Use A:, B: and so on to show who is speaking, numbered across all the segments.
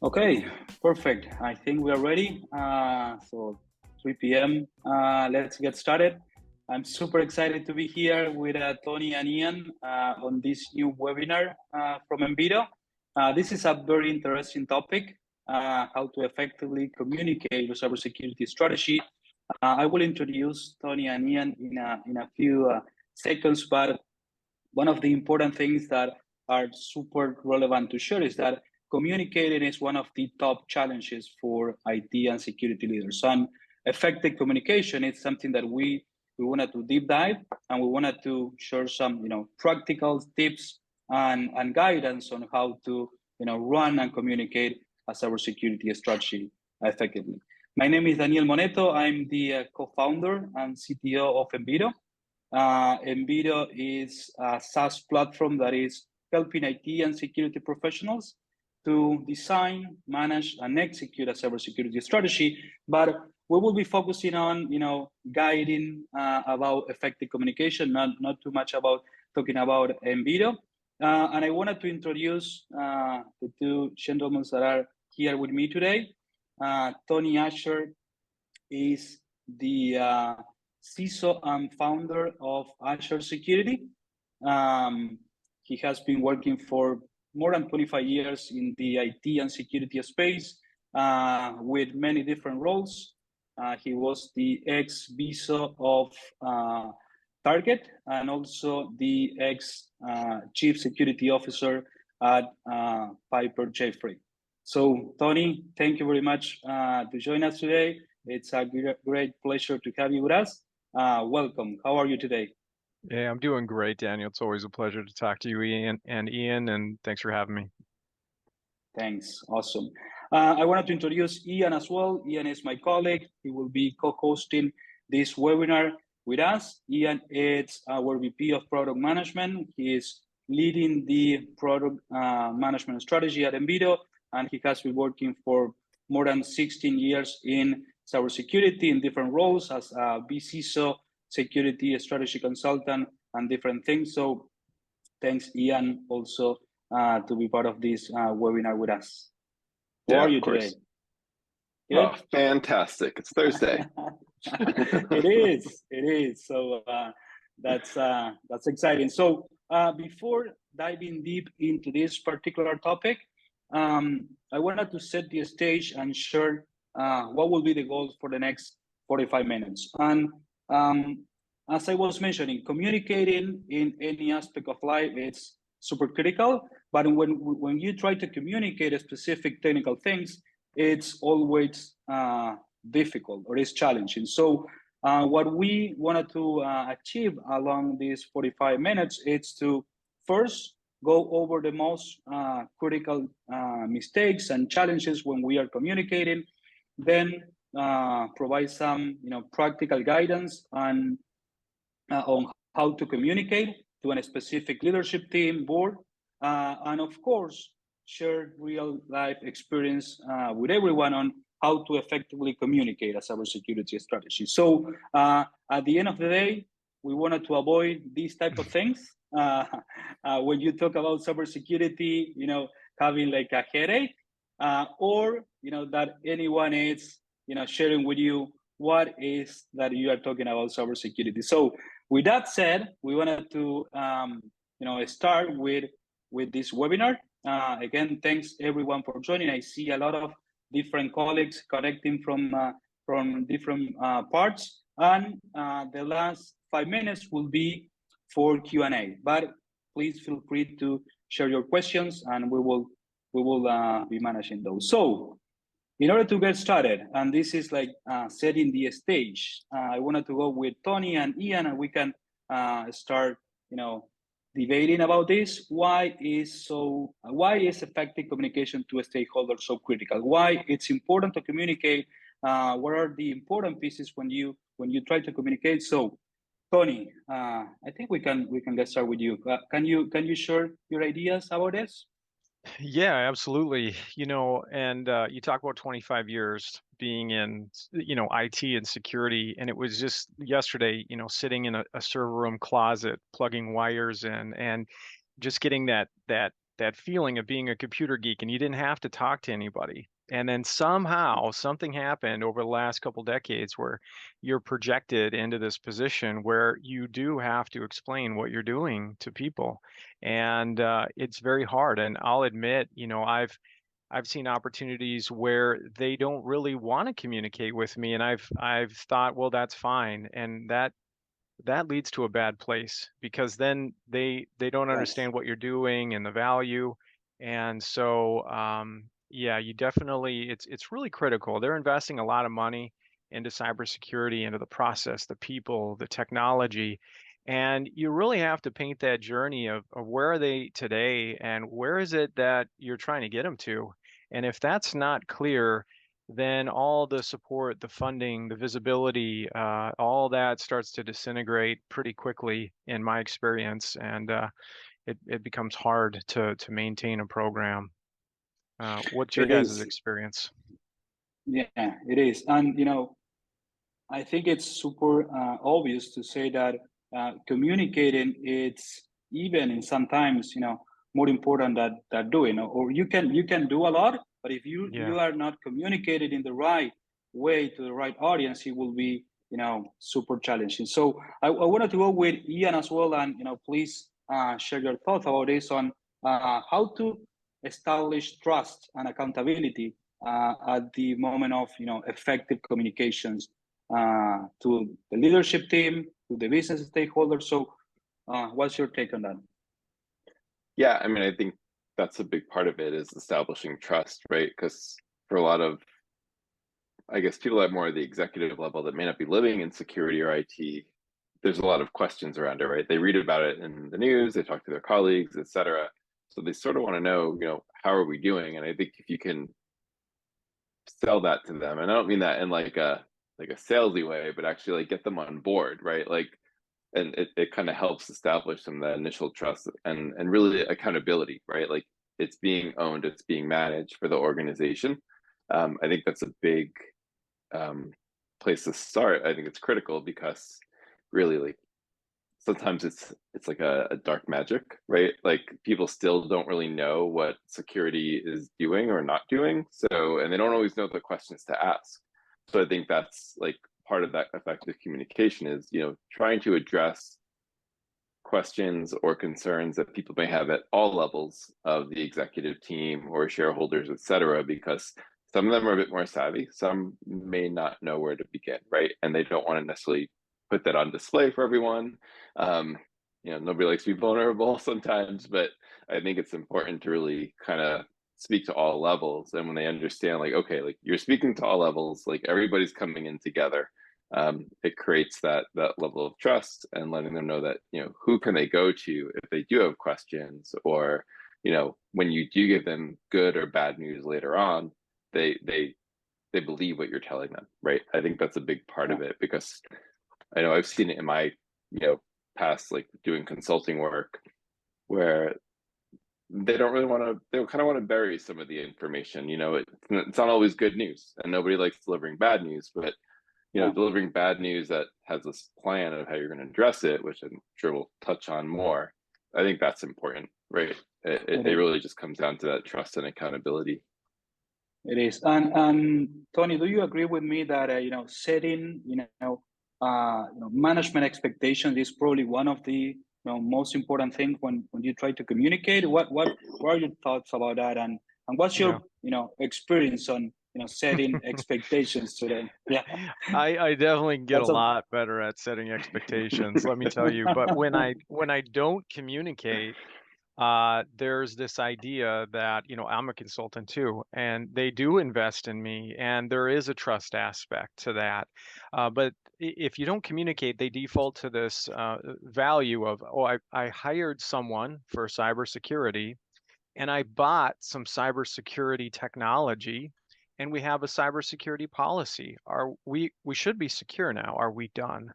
A: Okay, perfect. I think we are ready. So 3 p.m. Let's get started. I'm super excited to be here with Tony and Ian on this new webinar from Envido. This is a very interesting topic, how to effectively communicate your cybersecurity strategy. I will introduce Tony and Ian in a few seconds, but one of the important things that are super relevant to share is that communicating is one of the top challenges for IT and security leaders. And effective communication is something that we wanted to deep dive, and we wanted to share some practical tips and guidance on how to run and communicate a cybersecurity strategy effectively. My name is Daniel Moneto. I'm the co-founder and CTO of Envido. Envido is a SaaS platform that is helping IT and security professionals to design, manage, and execute a cybersecurity strategy. But we will be focusing on, guiding about effective communication, not too much about talking about Envido. And I wanted to introduce the two gentlemen that are here with me today. Tony Asher is the CISO and founder of Asher Security. He has been working for more than 25 years in the IT and security space with many different roles. He was the ex-CISO of Target and also the ex-chief security officer at Piper Jaffray. So, Tony, thank you very much to join us today. It's a great pleasure to have you with us. Welcome. How are you today?
B: Yeah, I'm doing great, Daniel. It's always a pleasure to talk to you, Ian, and thanks for having me.
A: Thanks. Awesome. I wanted to introduce Ian as well. Ian is my colleague. He will be co-hosting this webinar with us. Ian is our VP of Product Management. He is leading the product management strategy at Envido, and he has been working for more than 16 years in cybersecurity in different roles as a BCISO, security strategy consultant, and different things. So thanks, Ian, also to be part of this webinar with us. How are you today?
C: Oh, fantastic. It's Thursday.
A: It is. So that's exciting. So before diving deep into this particular topic, I wanted to set the stage and share what will be the goals for the next 45 minutes. And as I was mentioning, communicating in any aspect of life, it's super critical. But when you try to communicate specific technical things, it's always difficult or it's challenging. So what we wanted to achieve along these 45 minutes is to first go over the most critical mistakes and challenges when we are communicating, then provide some practical guidance on how to communicate to a specific leadership team, board, and of course, share real life experience with everyone on how to effectively communicate a cybersecurity strategy. So at the end of the day, we wanted to avoid these type of things. When you talk about cybersecurity, having like a headache, or that anyone is sharing with you what is that you are talking about cybersecurity. So with that said, we wanted to start with this webinar. Again, thanks everyone for joining. I see a lot of different colleagues connecting from different parts, and the last 5 minutes will be for Q&A. But please feel free to share your questions, and we will be managing those. So, in order to get started, and this is like setting the stage, I wanted to go with Tony and Ian, and we can start, debating about this. Why is effective communication to a stakeholder so critical? Why it's important to communicate? What are the important pieces when you try to communicate? So, Tony, I think we can get started with you. Can you share your ideas about this?
B: Yeah, absolutely. And you talk about 25 years being in, IT and security, and it was just yesterday, sitting in a server room closet, plugging wires in, and just getting that that feeling of being a computer geek and you didn't have to talk to anybody. And then somehow something happened over the last couple decades where you're projected into this position where you do have to explain what you're doing to people. And it's very hard. And I'll admit, I've seen opportunities where they don't really want to communicate with me, and I've thought, well, that's fine, and that leads to a bad place because then they don't
A: Yes.
B: understand what you're doing and the value. And so yeah, you definitely, it's really critical. They're investing a lot of money into cybersecurity, into the process, the people, the technology, and you really have to paint that journey of where are they today and where is it that you're trying to get them to. And if that's not clear, then all the support, the funding, the visibility, all that starts to disintegrate pretty quickly in my experience, and it becomes hard to maintain a program. What's your
A: It
B: guys'
A: is.
B: experience?
A: Yeah, it is. And, I think it's super obvious to say that communicating it's even in sometimes more important than doing. Or you can do a lot, but if you
B: Yeah,
A: you are not communicated in the right way to the right audience, it will be super challenging. So I wanted to go with Ian as well, and please share your thoughts about this on how to establish trust and accountability at the moment of effective communications to the leadership team, to the business stakeholders. So, what's your take on that?
C: Yeah, I mean, I think that's a big part of it is establishing trust, right? Because for a lot of, I guess, people at more of the executive level that may not be living in security or IT, there's a lot of questions around it, right? They read about it in the news, they talk to their colleagues, et cetera. So they sort of want to know, how are we doing? And I think if you can sell that to them, and I don't mean that in like a salesy way, but actually like get them on board, right? Like, and it kind of helps establish some of that initial trust and really accountability, right? Like it's being owned, it's being managed for the organization. I think that's a big place to start. I think it's critical because really, like, sometimes it's like a dark magic, right? Like people still don't really know what security is doing or not doing. So, and they don't always know the questions to ask. So I think that's like part of that effective communication is, trying to address questions or concerns that people may have at all levels of the executive team or shareholders, et cetera, because some of them are a bit more savvy. Some may not know where to begin, right? And they don't want to necessarily put that on display for everyone. Um, nobody likes to be vulnerable sometimes, but I think it's important to really kind of speak to all levels. And when they understand, like, okay, like you're speaking to all levels, like everybody's coming in together, it creates that level of trust and letting them know that who can they go to if they do have questions, or when you do give them good or bad news later on, they believe what you're telling them, right? I think that's a big part
A: Yeah.
C: of it, because I know I've seen it in my past, like doing consulting work, where they don't really want to, they kind of want to bury some of the information. It's not always good news, and nobody likes delivering bad news, but
A: Yeah.
C: delivering bad news that has this plan of how you're going to address it, which I'm sure we'll touch on more. I think that's important, right? It really just comes down to that trust and accountability.
A: It is. And Tony, do you agree with me that setting management expectations is probably one of the most important things when you try to communicate? What are your thoughts about that? And what's your experience on setting expectations to them? Yeah.
B: I definitely get a
A: That's a
B: lot better at setting expectations, let me tell you. But when I don't communicate, there's this idea that, I'm a consultant too, and they do invest in me, and there is a trust aspect to that. But if you don't communicate, they default to this value of, oh, I hired someone for cybersecurity, and I bought some cybersecurity technology, and we have a cybersecurity policy. We should be secure now? Are we done?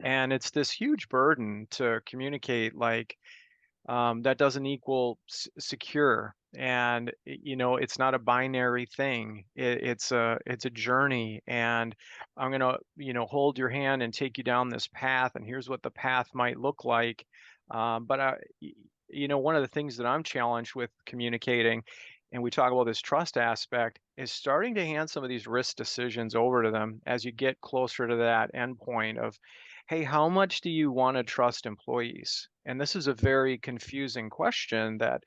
B: And it's this huge burden to communicate like, that doesn't equal secure. And it's not a binary thing. It's a journey, and I'm gonna hold your hand and take you down this path, and here's what the path might look like. But one of the things that I'm challenged with communicating, and we talk about this trust aspect, is starting to hand some of these risk decisions over to them as you get closer to that endpoint of, hey, how much do you want to trust employees? And this is a very confusing question that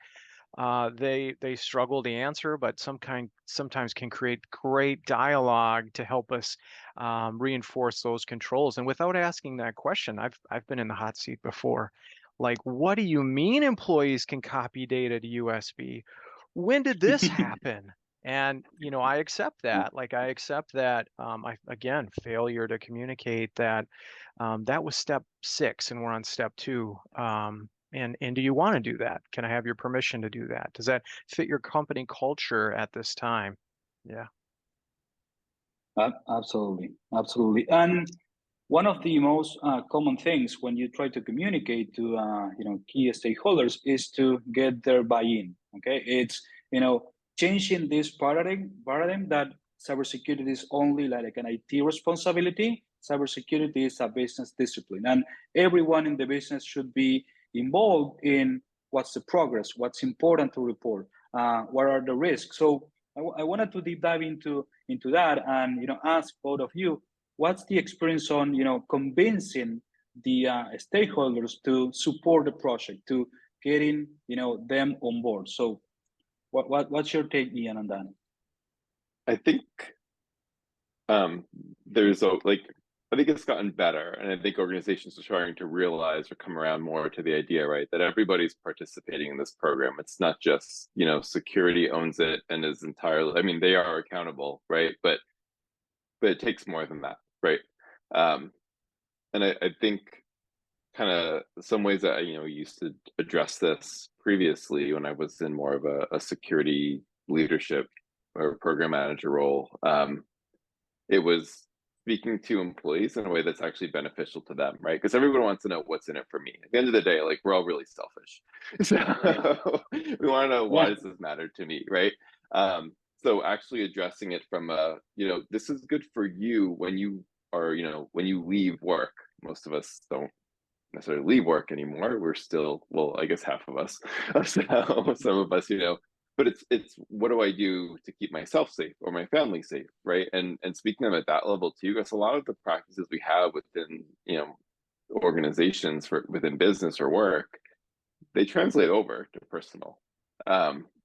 B: they struggle to answer, but sometimes can create great dialogue to help us reinforce those controls. And without asking that question, I've been in the hot seat before. Like, what do you mean employees can copy data to USB? When did this happen? And I accept that. Like, I accept that. Again, failure to communicate that that was step 6, and we're on step 2. And do you want to do that? Can I have your permission to do that? Does that fit your company culture at this time? Yeah.
A: Absolutely, absolutely. And one of the most common things when you try to communicate to key stakeholders is to get their buy-in. Okay, it's changing this paradigm that cybersecurity is only like an IT responsibility. Cybersecurity is a business discipline, and everyone in the business should be involved in what's the progress, what's important to report, what are the risks. So I wanted to deep dive into that, and ask both of you, what's the experience on convincing the stakeholders to support the project, to getting them on board? So what's your take, Ian, on that?
C: I think there's I think it's gotten better, and I think organizations are starting to realize or come around more to the idea, right, that everybody's participating in this program. It's not just security owns it and is entirely. I mean, they are accountable, right? But it takes more than that, right? And I think kind of some ways that I used to address this previously when I was in more of a security leadership or program manager role. It was speaking to employees in a way that's actually beneficial to them, right? Because everyone wants to know what's in it for me. At the end of the day, like, we're all really selfish. So we want to know, why does this matter to me, right? So actually addressing it from this is good for you when you are, when you leave work. Most of us don't necessarily leave work anymore. We're still, well, I guess half of us. So some of us, but it's what do I do to keep myself safe or my family safe, right? And speaking of them at that level too, because a lot of the practices we have within organizations within business or work, they translate over to personal.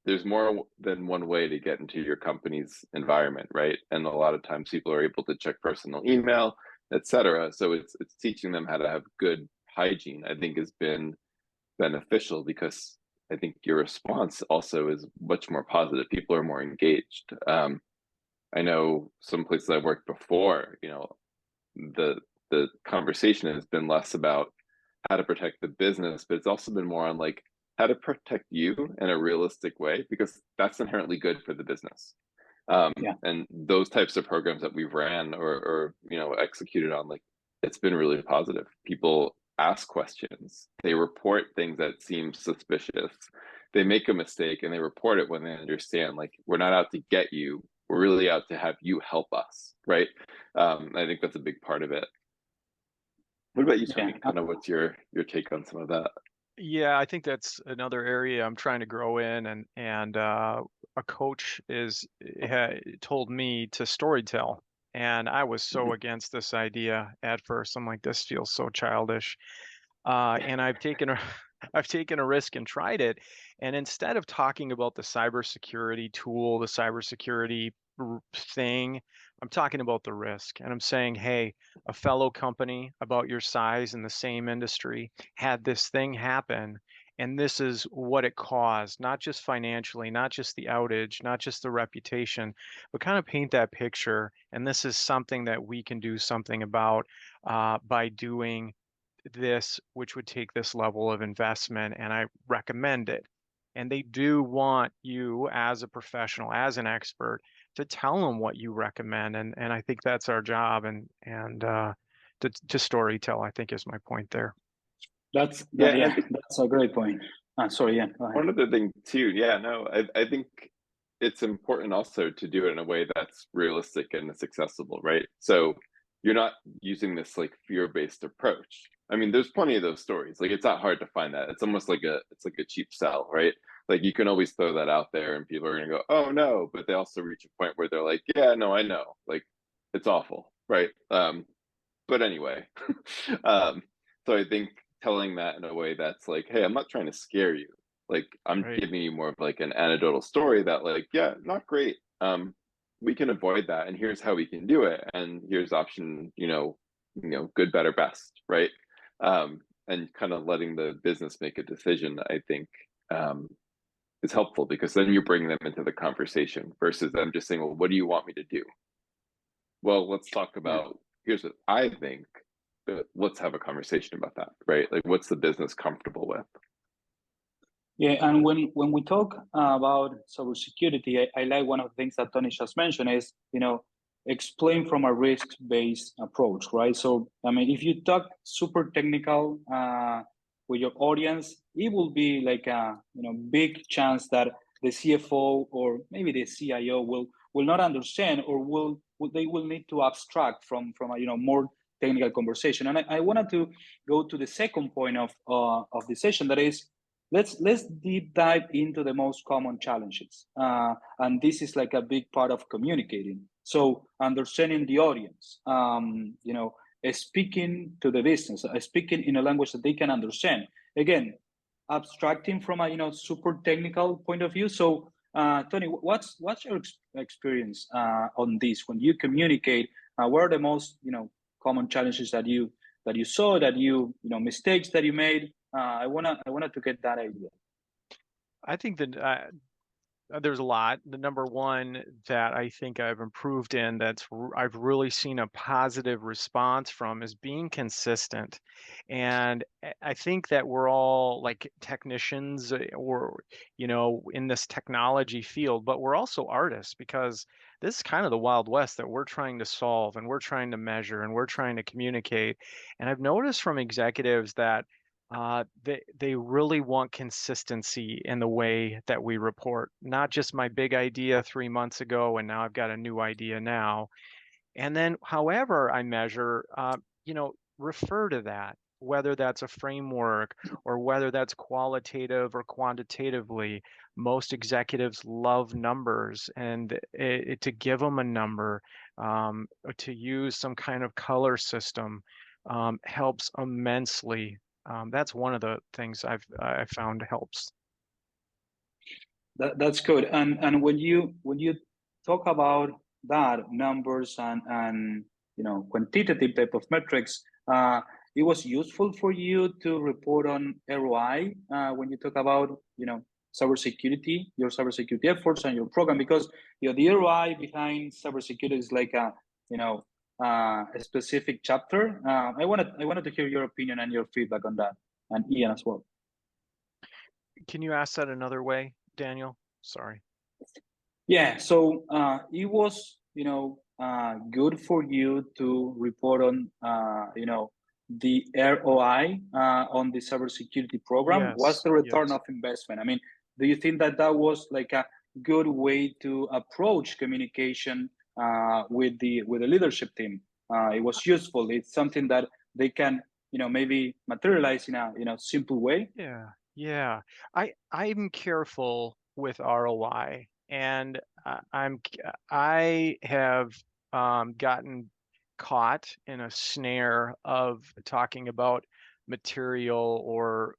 C: There's more than one way to get into your company's environment, right? And a lot of times people are able to check personal email, etc. So it's teaching them how to have good hygiene, I think, has been beneficial, because I think your response also is much more positive. People are more engaged. I know some places I've worked before, the conversation has been less about how to protect the business, but it's also been more on like how to protect you in a realistic way, because that's inherently good for the business. And those types of programs that we've ran or executed on, like, it's been really positive. People ask questions, they report things that seem suspicious, they make a mistake and they report it when they understand, like, we're not out to get you, we're really out to have you help us, right? I think that's a big part of it. What about you, Tony? Kind of what's your take on some of that?
B: Yeah, I think that's another area I'm trying to grow in, and a coach told me to storytell, and I was so against this idea at first. I'm like, this feels so childish, and I've taken a I've taken a risk and tried it, and instead of talking about the cybersecurity tool, the cybersecurity thing, I'm talking about the risk, and I'm saying, hey, a fellow company about your size in the same industry had this thing happen, and this is what it caused, not just financially, not just the outage, not just the reputation, but kind of paint that picture. And this is something that we can do something about by doing this, which would take this level of investment, and I recommend it. And they do want you as a professional, as an expert, to tell them what you recommend. And I think that's our job, and to storytell, I think, is my point there.
A: That's a great point. Sorry, yeah.
C: One other thing too, I think it's important also to do it in a way that's realistic and it's accessible, right? So you're not using this like fear-based approach, I mean, there's plenty of those stories. Like, it's not hard to find that. It's almost like it's like a cheap sell, right? Like, you can always throw that out there and people are going to go, oh no, but they also reach a point where they're like, yeah, no, I know, like, it's awful, right? But anyway, um, so I think telling that in a way that's like, hey, I'm not trying to scare you, like, I'm
B: Right.
C: giving you more of like an anecdotal story that, like, yeah, not great, we can avoid that, and here's how we can do it, and here's option, good, better, best, right? And kind of letting the business make a decision, I think, um, is helpful, because then you bring them into the conversation versus them just saying, well, what do you want me to do? Well, let's talk
A: Yeah.
C: about, here's what I think, but let's have a conversation about that, right? Like, what's the business comfortable with?
A: Yeah, and when we talk about cybersecurity, I like one of the things that Tony just mentioned is, explain from a risk-based approach, right? So, I mean, if you talk super technical with your audience, it will be like a big chance that the CFO or maybe the CIO will not understand, or they will need to abstract from a more technical conversation. And I wanted to go to the second point of the session, that is, let's deep dive into the most common challenges, and this is like a big part of communicating. So understanding the audience, speaking to the business, speaking in a language that they can understand. Again, abstracting from a super technical point of view. So Tony, what's your experience on this when you communicate? What are the most common challenges that you saw, that mistakes that you made? I wanted to get that idea.
B: I think that there's a lot. The number one that I think I've improved in, I've really seen a positive response from, is being consistent. And I think that we're all like technicians, or in this technology field, but we're also artists, because this is kind of the Wild West that we're trying to solve, and we're trying to measure, and we're trying to communicate. And I've noticed from executives that they really want consistency in the way that we report, not just my big idea 3 months ago and now I've got a new idea now. And then, however I measure, refer to that, whether that's a framework or whether that's qualitative or quantitatively. Most executives love numbers, and to give them a number, to use some kind of color system, helps immensely. That's one of the things I found helps.
A: That's good. And when you talk about that, numbers and quantitative type of metrics, it was useful for you to report on ROI when you talk about cybersecurity, your cybersecurity efforts and your program, because the ROI behind cybersecurity is like a specific chapter. I wanted to hear your opinion and your feedback on that, and Ian as well.
B: Can you ask that another way, Daniel? Sorry.
A: Yeah, so it was, good for you to report on, the ROI on the cybersecurity program. What's
B: Yes,
A: the return
B: yes.
A: of investment? I mean, do you think that was like a good way to approach communication with the leadership team? It was useful. It's something that they can, maybe materialize in a simple way.
B: Yeah. I'm careful with ROI, and I have gotten caught in a snare of talking about material or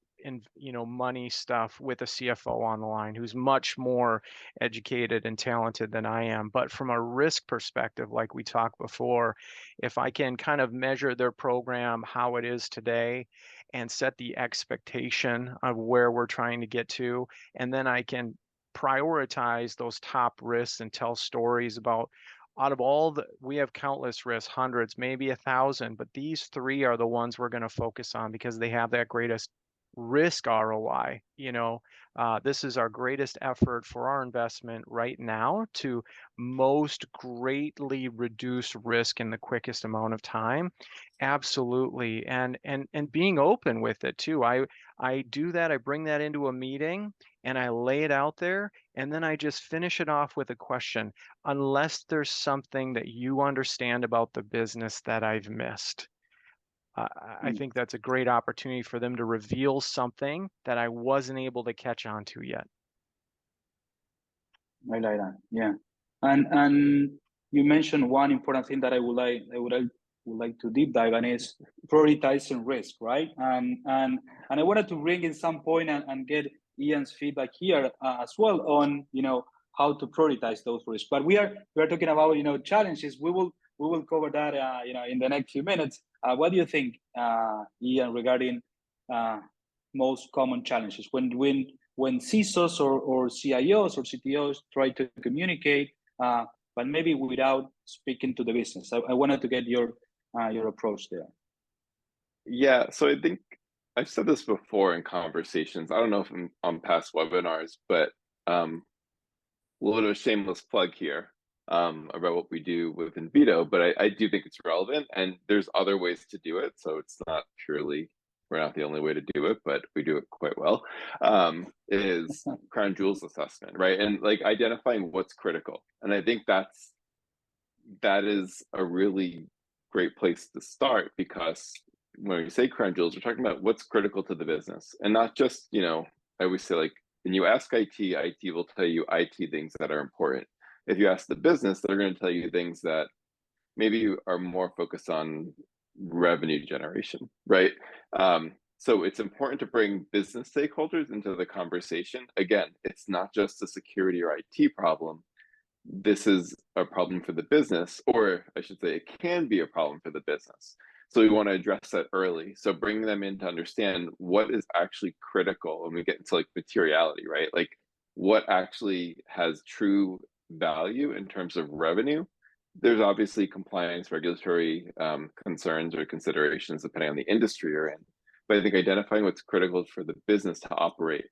B: money stuff with a CFO on the line who's much more educated and talented than I am. But from a risk perspective, like we talked before, if I can kind of measure their program, how it is today, and set the expectation of where we're trying to get to, and then I can prioritize those top risks and tell stories about, out of all we have countless risks, hundreds, maybe 1,000, but these three are the ones we're going to focus on because they have that greatest risk ROI. This is our greatest effort for our investment right now to most greatly reduce risk in the quickest amount of time. Absolutely. And being open with it too. I do that. I bring that into a meeting and I lay it out there, and then I just finish it off with a question, unless there's something that you understand about the business that I've missed. I think that's a great opportunity for them to reveal something that I wasn't able to catch on to yet.
A: I like that. Yeah, and you mentioned one important thing that would like to deep dive, and is prioritizing risk, right? And I wanted to bring in some point and get Ian's feedback here as well on how to prioritize those risks. But we are talking about challenges. We will cover that in the next few minutes. What do you think, Ian, regarding most common challenges when CISOs or CIOs or CTOs try to communicate, but maybe without speaking to the business? I wanted to get your approach there.
C: Yeah, so I think I've said this before in conversations. I don't know if on past webinars, but a little bit of a shameless plug here about what we do with Invito, but I do think it's relevant, and there's other ways to do it. So it's not purely, we're not the only way to do it, but we do it quite well, is crown jewels assessment, right? And like identifying what's critical. And I think that is a really great place to start, because when we say crown jewels, we're talking about what's critical to the business, and not just, I always say, like, when you ask IT will tell you IT things that are important. If you ask the business, they're going to tell you things that maybe are more focused on revenue generation, right? So it's important to bring business stakeholders into the conversation. Again, it's not just a security or IT problem. This is a problem for the business, or I should say, it can be a problem for the business. So we want to address that early. So bring them in to understand what is actually critical when we get into like materiality, right? Like what actually has true value in terms of revenue. There's obviously compliance, regulatory concerns or considerations depending on the industry you're in. But I think identifying what's critical for the business to operate,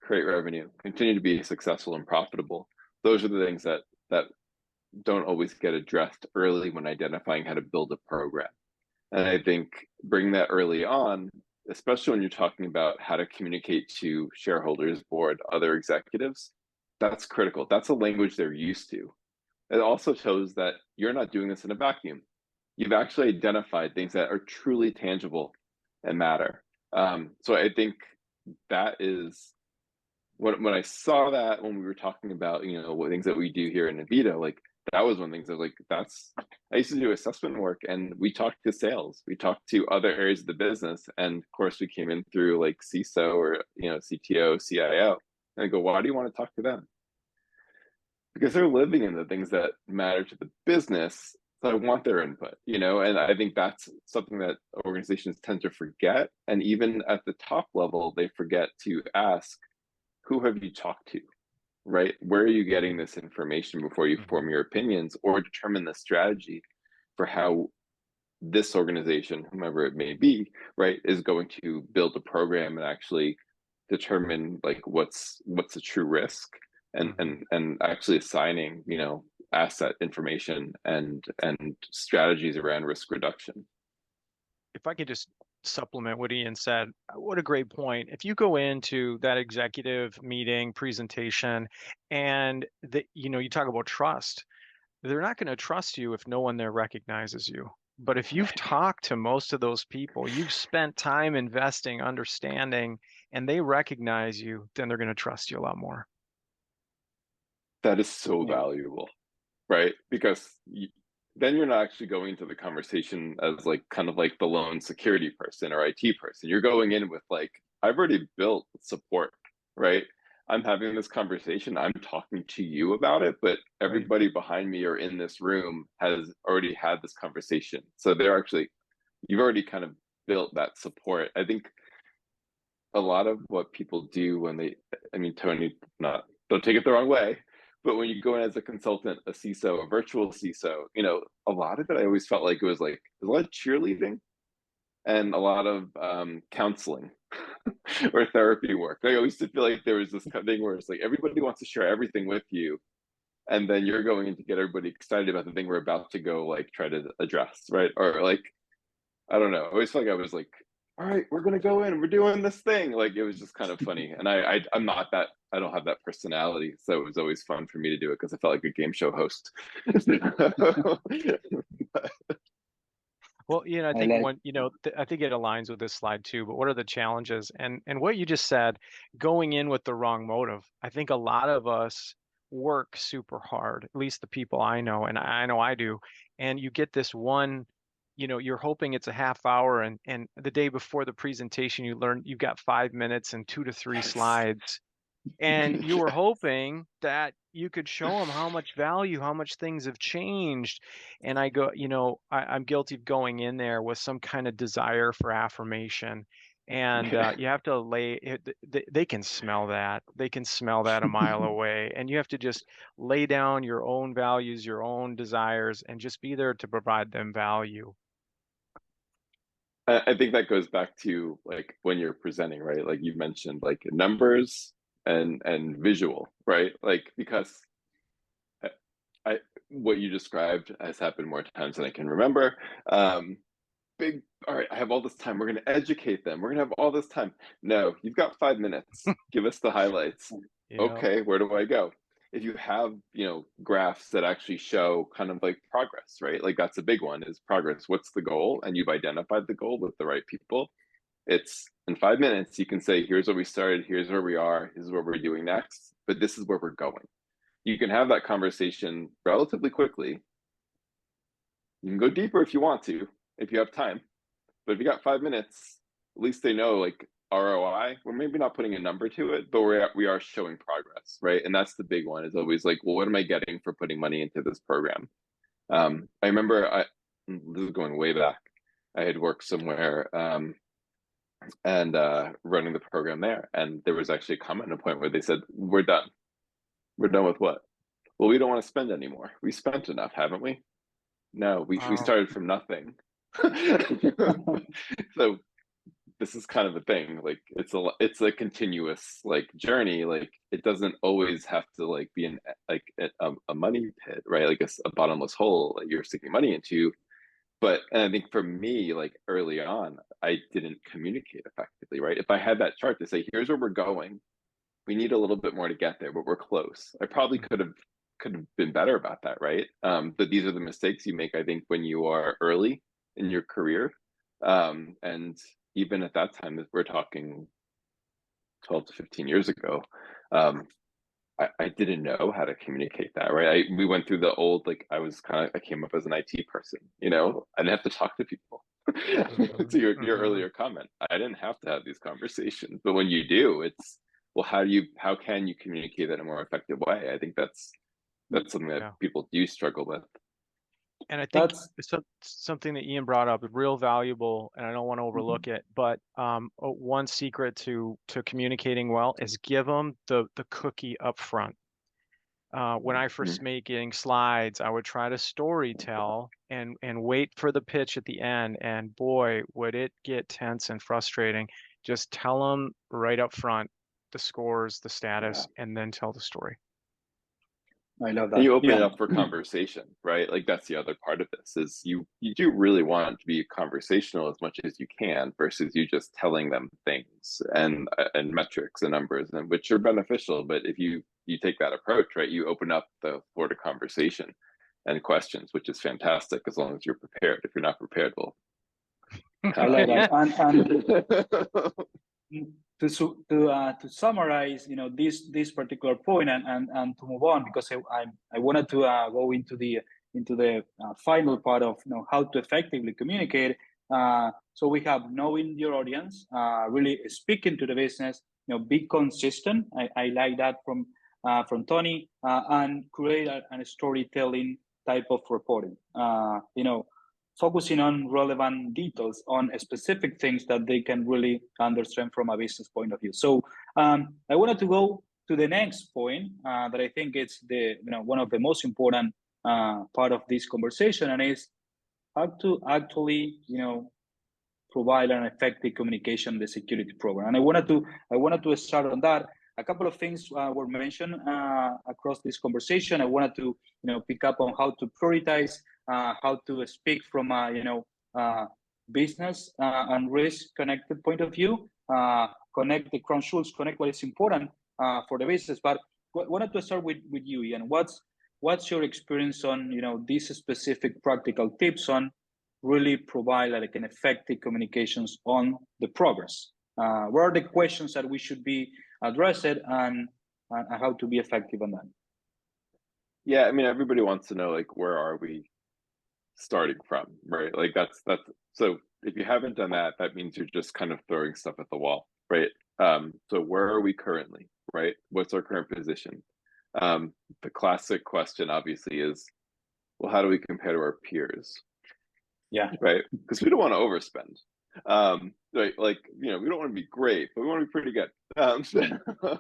C: create revenue, continue to be successful and profitable, those are the things that don't always get addressed early when identifying how to build a program. And I think bring that early on, especially when you're talking about how to communicate to shareholders, board, other executives, that's critical. That's a language they're used to. It also shows that you're not doing this in a vacuum. You've actually identified things that are truly tangible and matter. So I think that is when I saw that, when we were talking about, what things that we do here in Invito, like that was one of the things I was like, I used to do assessment work, and we talked to sales, we talked to other areas of the business. And of course we came in through like CISO or, CTO, CIO, and I go, why do you want to talk to them? Because they're living in the things that matter to the business. So I want their input, and I think that's something that organizations tend to forget. And even at the top level, they forget to ask, who have you talked to, right? Where are you getting this information before you form your opinions or determine the strategy for how this organization, whomever it may be, right, is going to build a program and actually determine like what's a true risk, and actually assigning, asset information and strategies around risk reduction.
B: If I could just supplement what Ian said, what a great point. If you go into that executive meeting presentation and you talk about trust, they're not going to trust you if no one there recognizes you. But if you've talked to most of those people, you've spent time investing, understanding, and they recognize you, then they're going to trust you a lot more.
C: That is so valuable, right? Because then you're not actually going into the conversation as like kind of like the lone security person or IT person. You're going in with like, I've already built support, right? I'm having this conversation, I'm talking to you about it, but everybody behind me or in this room has already had this conversation. So you've already kind of built that support. I think a lot of what people do when Tony, don't take it the wrong way, but when you go in as a consultant, a CISO, a virtual CISO, a lot of it, I always felt like it was like a lot of cheerleading and a lot of counseling or therapy work. I always feel like there was this thing where it's like everybody wants to share everything with you, and then you're going in to get everybody excited about the thing we're about to go like try to address, right? Or like, I don't know. I always felt like I was like, all right, we're gonna go in, we're doing this thing. Like it was just kind of funny, and I'm not that. I don't have that personality, so it was always fun for me to do it because I felt like a game show host.
B: Well, I
A: I
B: think
A: like.
B: I think it aligns with this slide too, but what are the challenges? And what you just said, going in with the wrong motive. I think a lot of us work super hard, at least the people I know, and I know I do. And you get this one, you're hoping it's a half hour, and the day before the presentation, you learn you've got 5 minutes and 2 to 3
A: Yes.
B: slides, and you were hoping that you could show them how much value, how much things have changed. And I go, I'm guilty of going in there with some kind of desire for affirmation. And you have to they can smell that. They can smell that a mile away. And you have to just lay down your own values, your own desires, and just be there to provide them value.
C: I think that goes back to like when you're presenting, right? Like you mentioned, like numbers and visual, right? Like because I what you described has happened more times than I can remember. Big, all right, I have all this time. We're going to educate them. We're going to have all this time. No, you've got 5 minutes. Give us the highlights.
B: Yeah.
C: Okay, where do I go? If you have, graphs that actually show kind of like progress, right? Like that's a big one is progress. What's the goal? And you've identified the goal with the right people. It's in 5 minutes, you can say, here's where we started, here's where we are, this is what we're doing next, but this is where we're going. You can have that conversation relatively quickly. You can go deeper if you want to, if you have time. But if you got 5 minutes, at least they know like ROI. We're maybe not putting a number to it, but we are showing progress, right? And that's the big one. Is always like, well, what am I getting for putting money into this program? I remember this is going way back. I had worked somewhere and running the program there, and there was actually a comment at a point where they said, "We're done. We're done with what? Well, we don't want to spend anymore. We spent enough, haven't we? No, we
B: Wow.
C: started from nothing." So this is kind of the thing. Like it's a continuous like journey. Like it doesn't always have to like be a money pit, right? Like a bottomless hole that you're sticking money into. But and I think for me, like early on, I didn't communicate effectively, right? If I had that chart to say, here's where we're going, we need a little bit more to get there, but we're close. I probably could have been better about that, right? But these are the mistakes you make, I think, when you are early in your career. And even at that time, we're talking 12 to 15 years ago, I didn't know how to communicate that, right? We went through the old, like I came up as an IT person, I didn't have to talk to people. To your earlier comment, I didn't have to have these conversations, but when you do, it's, well, how can you communicate that in a more effective way? I think that's something that
B: Yeah.
C: people do struggle with.
B: And I think
A: That's
B: something that Ian brought up is real valuable, and I don't want to
A: mhm.
B: overlook it. But one secret to communicating well is give them the cookie up front. When I first making slides, I would try to story tell and wait for the pitch at the end. And boy, would it get tense and frustrating. Just tell them right up front the scores, the
C: Yeah.
B: status, and then tell the story.
A: I love
C: And
A: that.
C: you open it
A: Yeah.
C: up for conversation, right? Like that's the other part of this is you do really want it to be conversational as much as you can versus you just telling them things and metrics and numbers, and which are beneficial. But if you take that approach, right, you open up the floor to conversation and questions, which is fantastic as long as you're prepared. If you're not prepared, well,
A: I like that. And to summarize, this particular point and to move on, because I wanted to go into the final part of how to effectively communicate. So we have knowing your audience, really speaking to the business, be consistent. I like that from Tony, and create a storytelling type of reporting. Focusing on relevant details on specific things that they can really understand from a business point of view. So I wanted to go to the next point that I think it's one of the most important part of this conversation, and is how to actually provide an effective communication in the security program. And I wanted to start on that. A couple of things were mentioned across this conversation. I wanted to pick up on how to prioritize, how to speak from a business and risk connected point of view. Connect the crown jewels, connect what is important for the business. But wanted to start with you, Ian. What's your experience on these specific practical tips on really provide like an effective communications on the progress. What are the questions that we should be addressed, and how to be effective on that?
C: Yeah, I mean, everybody wants to know, like, where are we starting from, right? Like that's so if you haven't done that, that means you're just kind of throwing stuff at the wall, right? So where are we currently, right? What's our current position? The classic question obviously is, well, how do we compare to our peers?
A: Yeah.
C: Right? Because we don't want to overspend. Right, like, you know, we don't want to be great, but we want to be pretty good.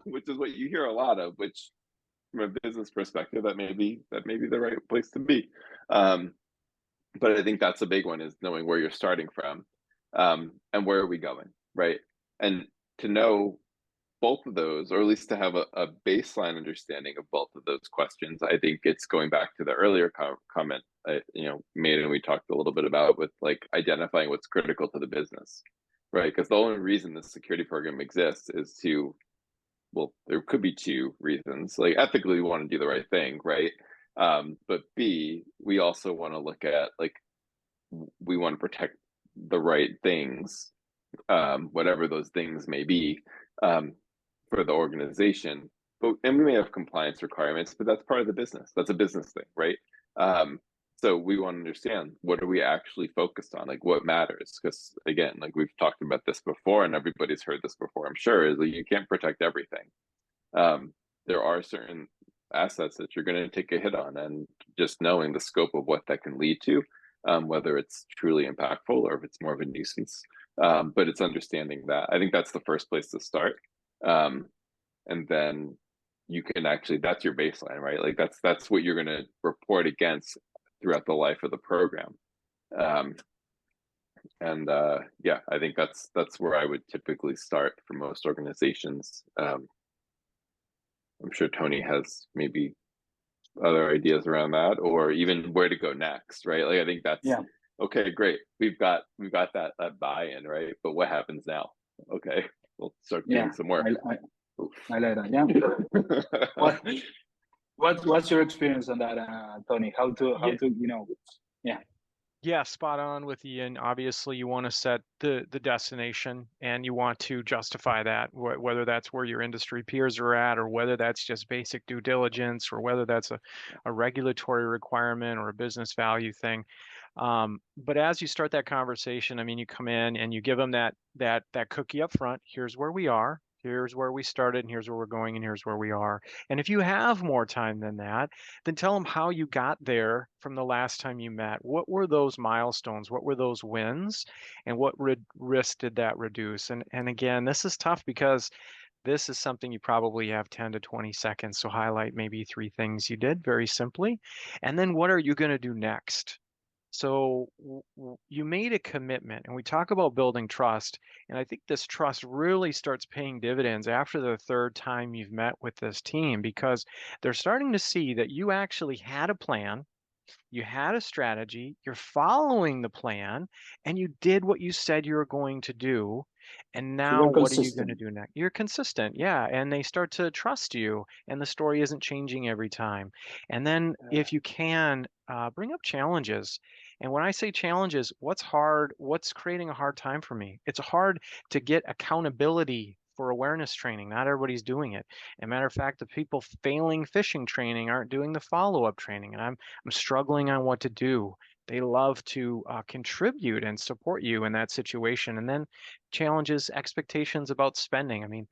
C: Which is what you hear a lot of, which from a business perspective, that may be the right place to be. But I think that's a big one, is knowing where you're starting from, and where are we going, right? And to know both of those, or at least to have a baseline understanding of both of those questions, I think it's going back to the earlier comment made, and we talked a little bit about, with like identifying what's critical to the business, right? Because the only reason the security program exists is to, well, there could be two reasons. Like, ethically, we want to do the right thing, right? But B, we also want to look at, like, we want to protect the right things, whatever those things may be, for the organization. And we may have compliance requirements, but that's part of the business. That's a business thing, right? So we want to understand, what are we actually focused on? Like, what matters? Because again, like we've talked about this before, and everybody's heard this before, I'm sure, is like, you can't protect everything. There are certain assets that you're going to take a hit on, and just knowing the scope of what that can lead to, whether it's truly impactful or if it's more of a nuisance. But it's understanding that. I think that's the first place to start. And then you can actually, that's your baseline, right? Like that's what you're going to report against throughout the life of the program. Yeah, I think that's where I would typically start for most organizations. I'm sure Tony has maybe other ideas around that, or even where to go next, right? Like, I think that's, yeah. Okay, great. We've got that buy-in, right? But what happens now? Okay, we'll start doing some work.
A: I like that. Yeah. What's your experience on that, Tony? How to yeah.
B: Yeah, spot on with Ian. Obviously, you want to set the destination, and you want to justify that, whether that's where your industry peers are at, or whether that's just basic due diligence, or whether that's a regulatory requirement or a business value thing. But as you start that conversation, I mean, you come in and you give them that cookie up front. Here's where we are. Here's where we started, and here's where we're going, and here's where we are. And if you have more time than that, then tell them how you got there from the last time you met. What were those milestones? What were those wins? And what risk did that reduce? And again, this is tough, because this is something you probably have 10 to 20 seconds. So highlight maybe 3 things you did very simply. And then what are you going to do next? So you made a commitment, and we talk about building trust. And I think this trust really starts paying dividends after the 3rd time you've met with this team, because they're starting to see that you actually had a plan, you had a strategy, you're following the plan, and you did what you said you were going to do. And now what are you going to do next? You're consistent, yeah. And they start to trust you, and the story isn't changing every time. And then if you can, bring up challenges. And when I say challenges, what's hard? What's creating a hard time for me? It's hard to get accountability for awareness training. Not everybody's doing it. As a matter of fact, the people failing phishing training aren't doing the follow-up training, and I'm struggling on what to do. They love to contribute and support you in that situation. And then challenges, expectations about spending. I mean,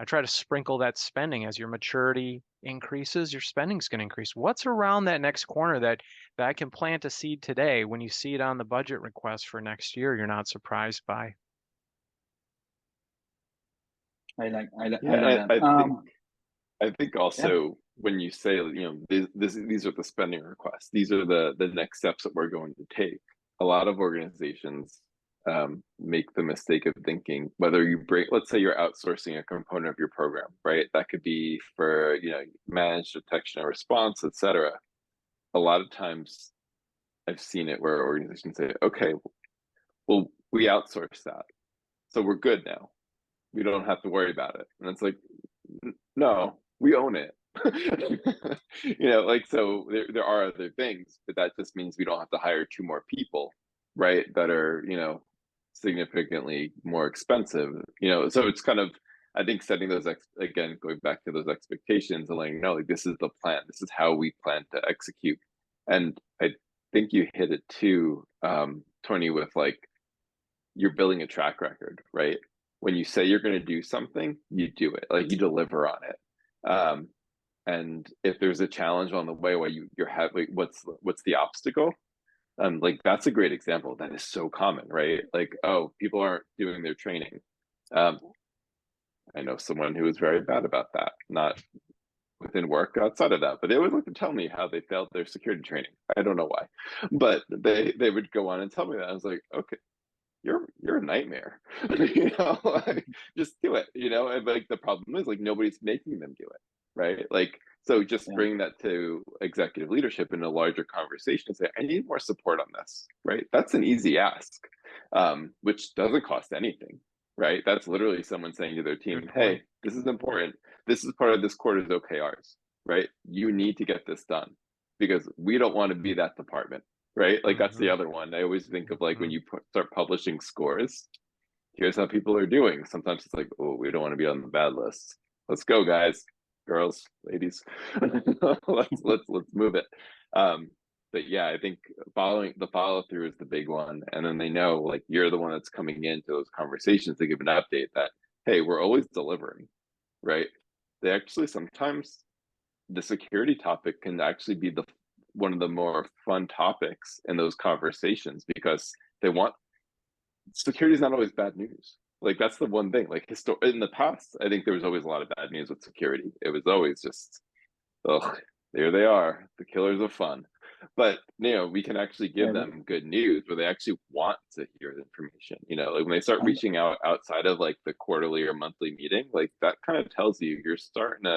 B: I try to sprinkle that spending. As your maturity increases, your spending's going to increase. What's around that next corner that I can plant a seed today? When you see it on the budget request for next year, you're not surprised by.
C: I think also, when you say, these are the spending requests, these are the next steps that we're going to take. A lot of organizations make the mistake of thinking, whether you let's say you're outsourcing a component of your program, right? That could be for, managed detection and response, etc. A lot of times I've seen it where organizations say, okay, well, we outsource that, so we're good now. We don't have to worry about it. And it's like, no, we own it. So there are other things, but that just means we don't have to hire 2 more people right, that are, significantly more expensive, so it's kind of, I think, setting those again, going back to those expectations and letting know, like, this is the plan, this is how we plan to execute. And I think you hit it too, Tony, with like, you're building a track record, right? When you say you're going to do something, you do it, like, you deliver on it. And if there's a challenge on the way, where you're having, what's the obstacle? Like, that's a great example. That is so common, right? Like, oh, people aren't doing their training. I know someone who was very bad about that, not within work, outside of that, but they would like to tell me how they failed their security training. I don't know why, but they would go on and tell me that. I was like, okay, you're a nightmare. Like, just do it. And like, the problem is, like, nobody's making them do it, right? Like, so just bring that to executive leadership in a larger conversation and say, I need more support on this, right? That's an easy ask, which doesn't cost anything, right? That's literally someone saying to their team, hey, this is important, this is part of this quarter's OKRs, right? You need to get this done, because we don't want to be that department, right? Like, that's the other one. I always think of, like, when you start publishing scores, here's how people are doing. Sometimes it's like, oh, we don't want to be on the bad list. Let's go, guys, girls, ladies. let's move it. But yeah, I think the follow through is the big one. And then they know, like, you're the one that's coming into those conversations to give an update that, hey, we're always delivering, right? They actually, sometimes the security topic can actually be one of the more fun topics in those conversations, because security is not always bad news. Like, that's the one thing. Like, in the past, I think there was always a lot of bad news with security. It was always just, oh, there they are, the killers of fun. But we can actually give them good news where they actually want to hear the information. Like, when they start reaching out outside of, like, the quarterly or monthly meeting, like, that kind of tells you you're starting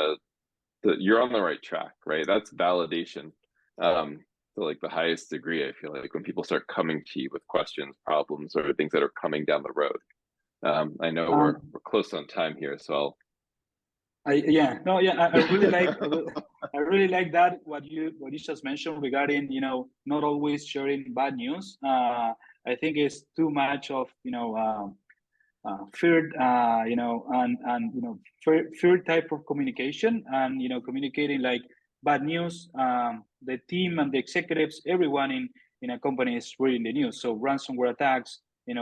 C: you're on the right track, right? That's validation. To, like, the highest degree, I feel like, when people start coming to you with questions, problems, or things that are coming down the road. I know we're close on time here, so
A: I really like that, what you just mentioned regarding, not always sharing bad news. I think it's too much of, fear, fear type of communication, and communicating like bad news. The team and the executives, everyone in a company is reading the news. So ransomware attacks,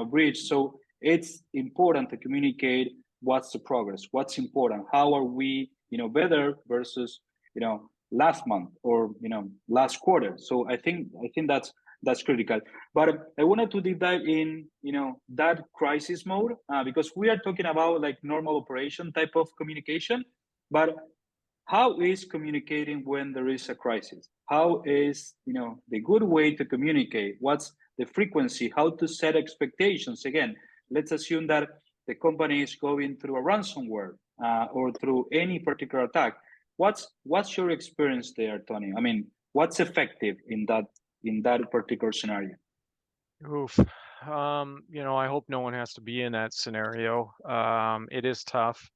A: breach. So it's important to communicate what's the progress, what's important, how are we, better versus, last month or last quarter. So I think that's critical. But I wanted to deep dive in, that crisis mode, because we are talking about like normal operation type of communication. But how is communicating when there is a crisis? How is, the good way to communicate? What's the frequency? How to set expectations? Again, let's assume that the company is going through a ransomware, or through any particular attack. What's your experience there, Tony? I mean, what's effective in that particular scenario?
B: Oof. I hope no one has to be in that scenario. It is tough.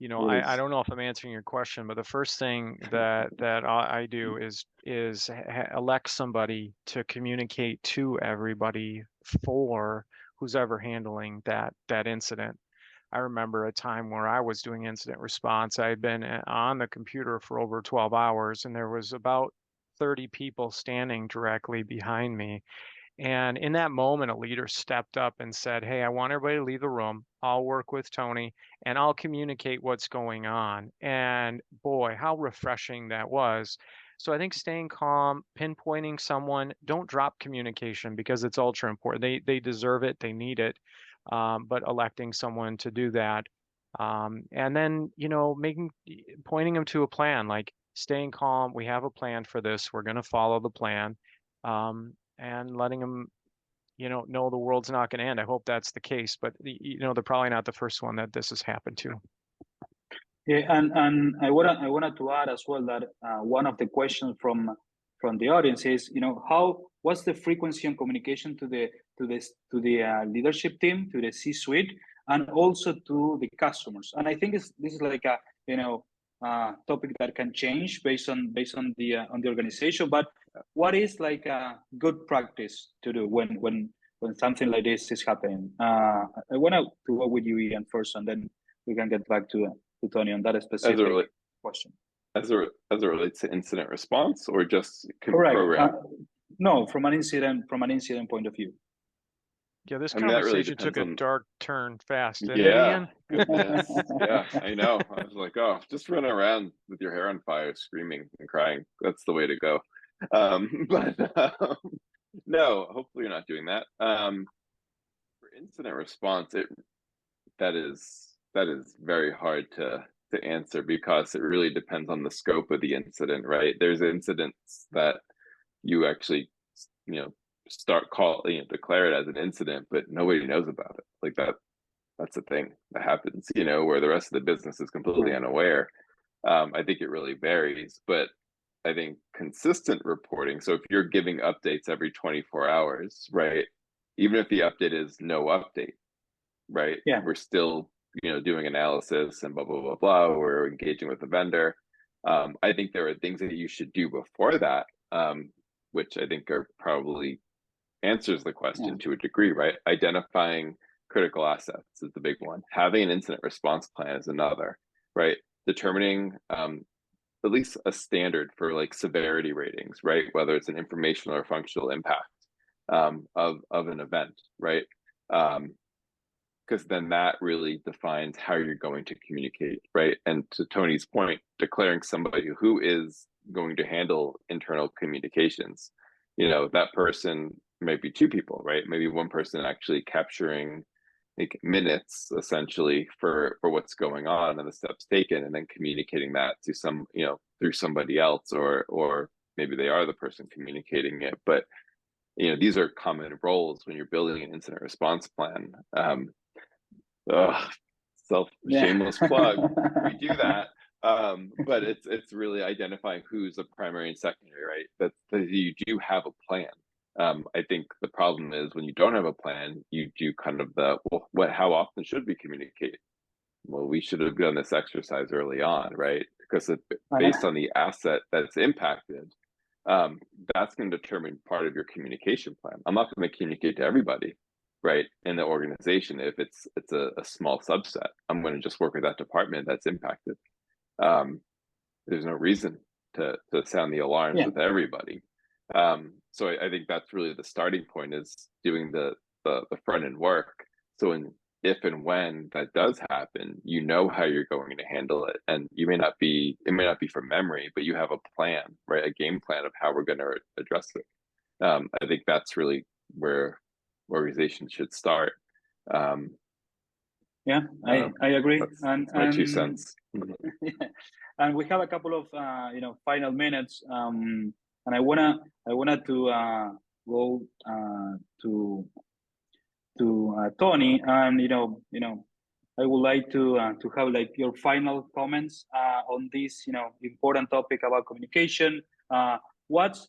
B: I don't know if I'm answering your question, but the first thing that I do is elect somebody to communicate to everybody for who's ever handling that incident. I remember a time where I was doing incident response. I had been on the computer for over 12 hours, and there was about 30 people standing directly behind me. And in that moment, a leader stepped up and said, hey, I want everybody to leave the room. I'll work with Tony and I'll communicate what's going on. And boy, how refreshing that was. So I think staying calm, pinpointing someone, don't drop communication, because it's ultra important. They deserve it. They need it. But electing someone to do that. And then, pointing them to a plan, like staying calm. We have a plan for this. We're going to follow the plan. And letting them, know the world's not going to end. I hope that's the case, but they're probably not the first one that this has happened to.
A: Yeah, and I wanted to add as well that one of the questions from the audience is, what's the frequency on communication to the leadership team, to the C-suite, and also to the customers. And I think this is like a topic that can change based on the organization. But what is like a good practice to do when when something like this is happening. I want to go with you, Ian, first, and then we can get back to Tony on that specific question.
C: As it relates to incident response, or just
A: Correct.
C: program?
A: No, from an incident point of view.
B: Yeah, this conversation took a dark turn fast, didn't it, Ian?
C: Goodness. Yeah, I know. I was like, oh, just run around with your hair on fire, screaming and crying. That's the way to go. No, hopefully you're not doing that. For incident response, that is very hard to answer, because it really depends on the scope of the incident, right? There's incidents that you actually, declare it as an incident, but nobody knows about it. Like that's the thing that happens, where the rest of the business is completely unaware. I think it really varies, but I think consistent reporting. So if you're giving updates every 24 hours, right? Even if the update is no update, right?
A: Yeah.
C: We're still, doing analysis and blah, blah, blah, blah. We're engaging with the vendor. I think there are things that you should do before that, which I think are probably answers the question to a degree, right? Identifying critical assets is the big one. Having an incident response plan is another, right? Determining at least a standard for like severity ratings, right? Whether it's an informational or functional impact of an event, right? Because then that really defines how you're going to communicate, right? And to Tony's point, declaring somebody who is going to handle internal communications, that person might be two people, right? Maybe one person actually capturing like minutes essentially for what's going on and the steps taken, and then communicating that to some, through somebody else, or maybe they are the person communicating it. But these are common roles when you're building an incident response plan. Shameless plug. We do that. But it's really identifying who's the primary and secondary, right? That you do have a plan. I think the problem is when you don't have a plan, you do kind of how often should we communicate? Well, we should have done this exercise early on, right? Because based on the asset that's impacted, that's going to determine part of your communication plan. I'm not going to communicate to everybody, right, in the organization. If it's a small subset, I'm going to just work with that department that's impacted. There's no reason to sound the alarms with everybody. So I think that's really the starting point, is doing the front end work. So if and when that does happen, how you're going to handle it. And it may not be from memory, but you have a plan, right? A game plan of how we're going to address it. I think that's really where organizations should start.
A: I agree.
C: That's my 2 cents.
A: And we have a couple of final minutes, and I wanted to go to Tony, and I would like to have like your final comments on this important topic about communication. What's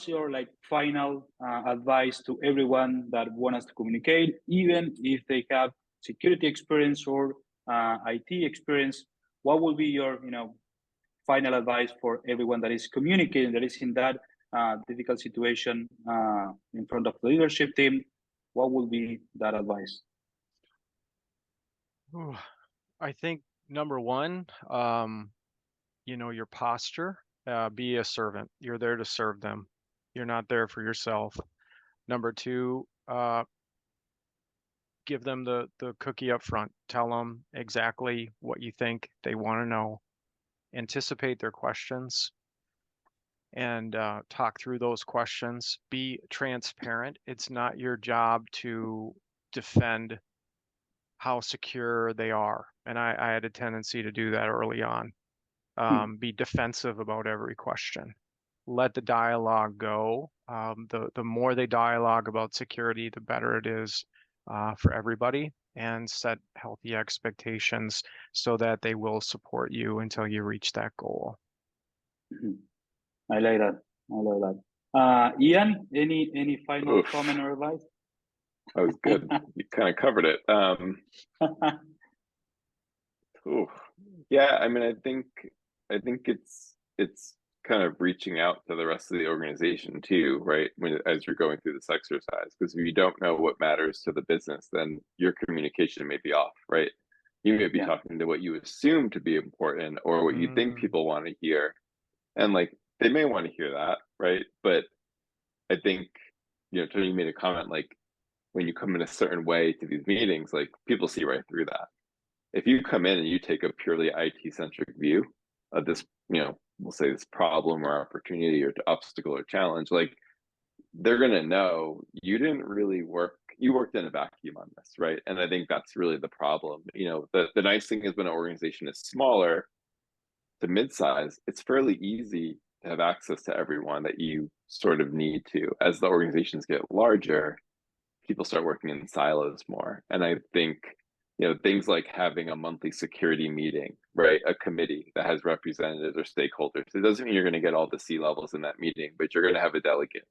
A: your like final advice to everyone that wants to communicate, even if they have security experience or IT experience? What will be your final advice for everyone that is communicating, that is in that difficult situation in front of the leadership team? What will be that advice?
B: I think number one, your posture. Be a servant. You're there to serve them. You're not there for yourself. Number two, give them the cookie up front. Tell them exactly what you think they want to know. Anticipate their questions and talk through those questions. Be transparent. It's not your job to defend how secure they are. And I had a tendency to do that early on. Be defensive about every question. Let the dialogue go. The more they dialogue about security, the better it is for everybody, and set healthy expectations so that they will support you until you reach that goal.
A: I like that. Ian, any final comment or advice?
C: That was good. You kind of covered it. Yeah, I mean, I think it's kind of reaching out to the rest of the organization too, right? As you're going through this exercise, because if you don't know what matters to the business, then your communication may be off, right? You may be talking to what you assume to be important or what you think people want to hear. And like, they may want to hear that, right? But I think, Tony made a comment, like, when you come in a certain way to these meetings, like, people see right through that. If you come in and you take a purely IT-centric view of this, we'll say this problem or opportunity or obstacle or challenge, like, they're going to know you didn't really you worked in a vacuum on this, right? And I think that's really the problem. The nice thing is when an organization is smaller to mid-size, it's fairly easy to have access to everyone that you sort of need to. As the organizations get larger, people start working in silos more. And I think, things like having a monthly security meeting, right? A committee that has representatives or stakeholders. It doesn't mean you're going to get all the C-levels in that meeting, but you're going to have a delegate,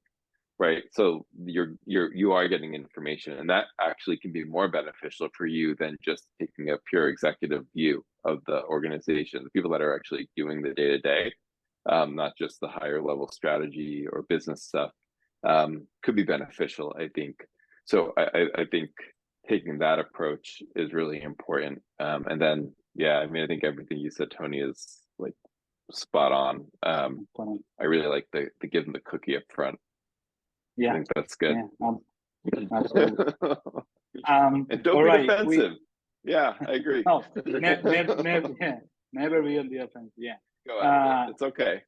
C: right? So you are getting information, and that actually can be more beneficial for you than just taking a pure executive view of the organization. The people that are actually doing the day-to-day, not just the higher level strategy or business stuff, could be beneficial, I think. So I think taking that approach is really important. And then, I think everything you said, Tony, is like spot on. I really like the give them the cookie up front. I think that's good.
A: Absolutely.
C: And don't be defensive. I agree.
A: No, never be on the offense.
C: Go ahead. It's okay.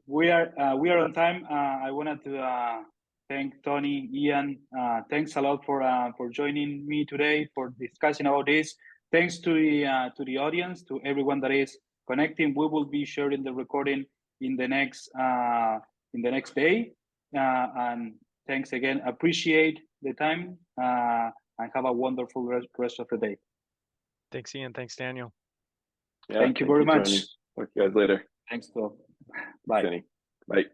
A: We are on time. I wanted to thank Tony, Ian. Thanks a lot for joining me today for discussing about this. Thanks to the audience, to everyone that is connecting. We will be sharing the recording in the next day. And thanks again. Appreciate the time and have a wonderful rest of the day.
B: Thanks, Ian. Thanks, Daniel.
A: Thank you very much.
C: Tony. Talk to you guys later.
A: Thanks, Phil. Bye.
C: Jenny. Bye.